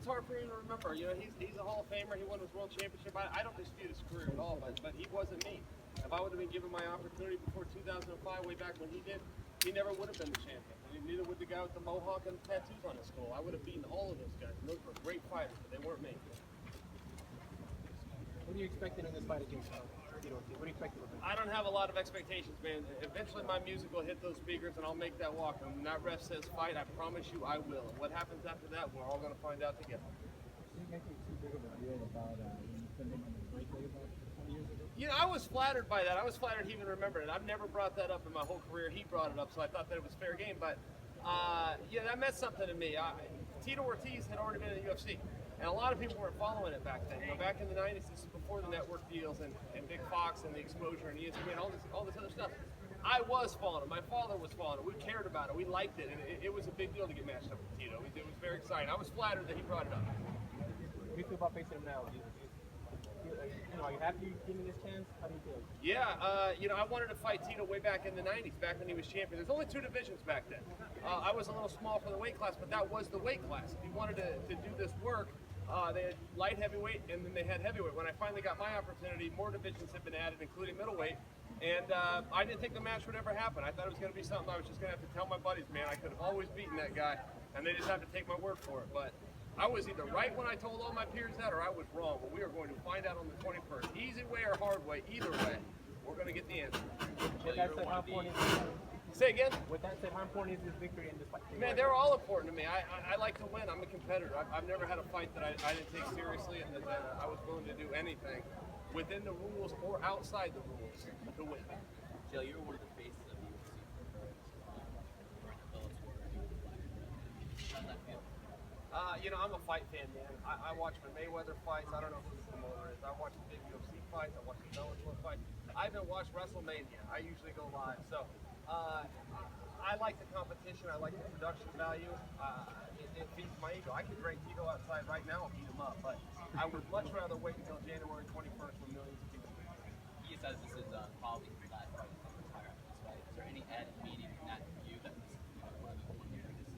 it's hard for me to remember. You know, he's a Hall of Famer. He won his world championship. I don't dispute his career at all, but he wasn't me. If I would have been given my opportunity before 2005, way back when he did, he never would have been the champion. And neither would the guy with the mohawk and the tattoos on his skull. I would have beaten all of those guys. And those were great fighters, but they weren't me. What are you expecting in this fight against Tito Ortiz? What are you expecting of him? I don't have a lot of expectations, man. Eventually my music will hit those speakers and I'll make that walk. And when that ref says fight, I promise you I will. And what happens after that, we're all going to find out together. Did you make it too big of a deal about when you put him on the breakaway about 20 years ago? You know, I was flattered by that. I was flattered he even remembered it. I've never brought that up in my whole career. He brought it up, so I thought that it was fair game. But, yeah, that meant something to me. Tito Ortiz had already been in the UFC. And a lot of people weren't following it back then. You know, back in the 90s, this is before the network deals and Big Fox and the exposure and ESPN, all this other stuff. I was following it. My father was following it. We cared about it. We liked it. And it was a big deal to get matched up with Tito. It was very exciting. I was flattered that he brought it up. What do you feel about facing him now? Are you happy giving this chance? How do you feel? Yeah, you know, I wanted to fight Tito way back in the 90s, back when he was champion. There's only 2 divisions back then. I was a little small for the weight class, but that was the weight class. If you wanted to do this work, they had light heavyweight and then they had heavyweight. When I finally got my opportunity, more divisions had been added, including middleweight. And I didn't think the match would ever happen. I thought it was going to be something I was just going to have to tell my buddies, man, I could have always beaten that guy, and they just have to take my word for it. But I was either right when I told all my peers that, or I was wrong. But we are going to find out on the 21st. Easy way or hard way, either way, we're going to get the answer. With that said, how important is this? Say again? With that said, how important is this victory in this fight? Man, they're all important to me. I like to win. I'm a competitor. I've never had a fight that I didn't take seriously and that I was willing to do anything within the rules or outside the rules to win. Chael, you're one of the faces of the UFC for Bellator. How's that feel? You know, I'm a fight fan, man. I watch my Mayweather fights. I don't know who the promoter is. I watch the big UFC fights. I watch the Bellator fights. I haven't watched WrestleMania. I usually go live. So I like the competition. I like the production value. It feeds my ego. I could drag Tito outside right now and beat him up, but I would much rather wait until January 21st when millions of people. He says this is probably his last fight to retire after this fight. Is there any added meaning in that view that this one of the biggest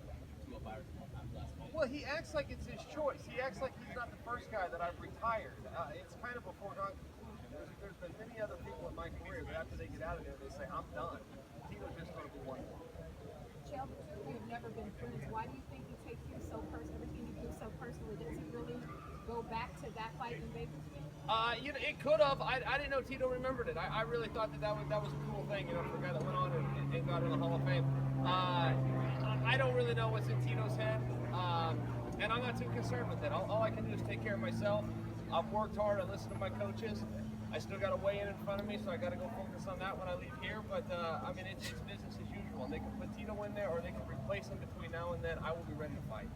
205ers after last fight? Well, he acts like it's his choice. He acts like he's not the first guy that I've retired. It's kind of a foregone conclusion. There's been many other people in my career, but after they get out of there, they say, I'm done. Tito's just going to be one more. Chael, you've never been friends. Why do you think he takes you so personally? Everything you do so personally. Does he really go back to that fight in Vegas? You know, it could have. I didn't know Tito remembered it. I really thought that was a cool thing, you know, for a guy that went on and got in the Hall of Fame. I don't really know what's in Tito's head, and I'm not too concerned with it. All I can do is take care of myself. I've worked hard. I listen to my coaches. I still got a weigh-in in front of me, so I got to go focus on that when I leave here. But I mean, it's business as usual. And they can put Tito in there, or they can replace him between now and then. I will be ready to fight.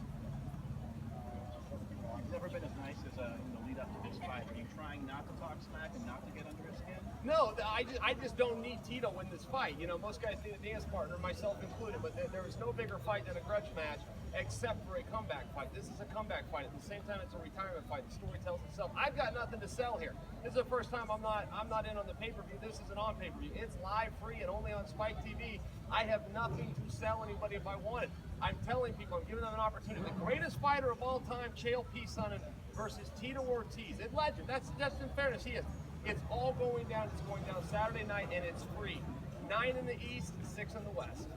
He's never been as nice as in the lead up to this fight. Are you trying not to talk smack and not to get under his skin? No, I just don't need Tito in this fight. You know, most guys need a dance partner, myself included. But there is no bigger fight than a grudge match, except for a comeback fight. This is a comeback fight. At the same time, it's a retirement fight. The story tells itself. I've got nothing to sell here. This is the first time I'm not in on the pay-per-view. This isn't on pay-per-view. It's live, free, and only on Spike TV. I have nothing to sell anybody if I wanted. I'm telling people, I'm giving them an opportunity. The greatest fighter of all time, Chael Sonnen versus Tito Ortiz. It's legend. That's in fairness. He is. It's all going down. It's going down Saturday night, and it's free. 9 in the East, 6 in the West.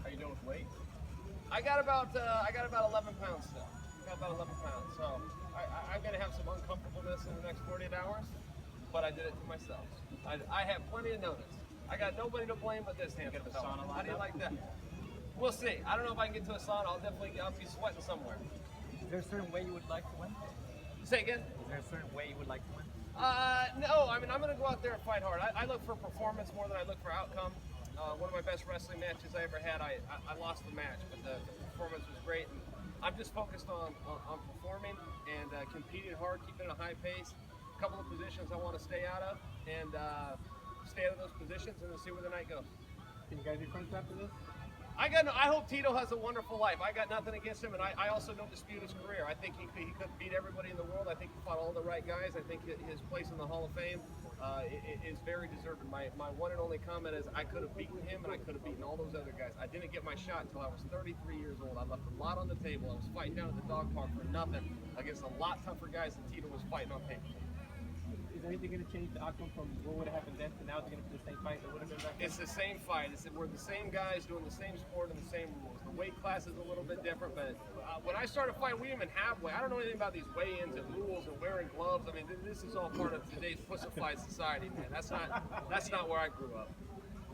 How you doing with weight? I got about 11 pounds still. Got about 11 pounds. So I'm gonna have some uncomfortableness in the next 48 hours, but I did it to myself. I have plenty of notice. I got nobody to blame but this hand. How do you like that? We'll see. I don't know if I can get to a sauna. I'll be sweating somewhere. Is there a certain way you would like to win? Say again? Is there a certain way you would like to win? No. I mean, I'm going to go out there and fight hard. I look for performance more than I look for outcome. One of my best wrestling matches I ever had, I lost the match, but the performance was great. And I'm just focused on performing and competing hard, keeping a high pace. A couple of positions I want to stay out of, and stay out of those positions and then see where the night goes. Can you guys be friends after this? I hope Tito has a wonderful life. I got nothing against him, and I also don't dispute his career. I think he could beat everybody in the world. I think he fought all the right guys. I think his place in the Hall of Fame is very deserved. My one and only comment is I could have beaten him, and I could have beaten all those other guys. I didn't get my shot until I was 33 years old. I left a lot on the table. I was fighting down at the dog park for nothing against a lot tougher guys than Tito was fighting on paper. Is anything going to change the outcome from what would have happened then to now? Is it going to be the same fight that would have been back then? It's the same fight. We're the same guys doing the same sport and the same rules. The weight class is a little bit different, but when I started fighting, we didn't even have weight. I don't know anything about these weigh-ins and rules and wearing gloves. I mean, this is all part of today's pussified society, man. That's not where I grew up.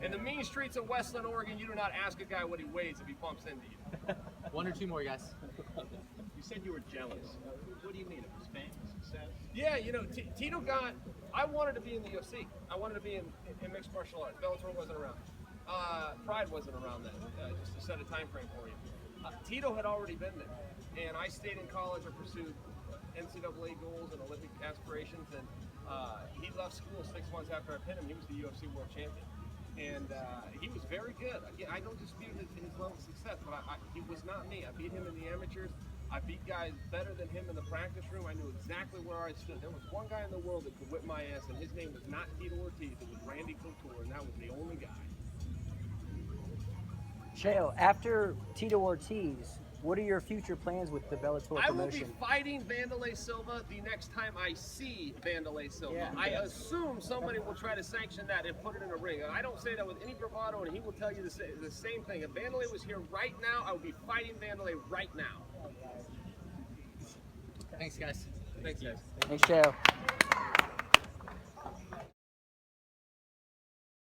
In the mean streets of Westland, Oregon, you do not ask a guy what he weighs if he bumps into you. One or two more, guys. You said you were jealous. What do you mean? It was fame, success? Yeah, you know, Tito I wanted to be in the UFC. I wanted to be in mixed martial arts. Bellator wasn't around. Pride wasn't around then, just to set a time frame for you. Tito had already been there, and I stayed in college and pursued NCAA goals and Olympic aspirations, and he left school 6 months after I pinned him. He was the UFC world champion. And he was very good. Again, I don't dispute his level of success, but he was not me. I beat him in the amateurs. I beat guys better than him in the practice room. I knew exactly where I stood. There was one guy in the world that could whip my ass, and his name was not Tito Ortiz. It was Randy Couture, and that was the only guy. Chael, after Tito Ortiz, what are your future plans with the Bellator I will be promotion? fighting Wanderlei Silva the next time I see Wanderlei Silva. Yeah. I assume somebody will try to sanction that and put it in a ring. And I don't say that with any bravado, and he will tell you the same thing. If Wanderlei was here right now, I would be fighting Wanderlei right now. Thanks, guys. Thanks, guys. Thanks, Chael.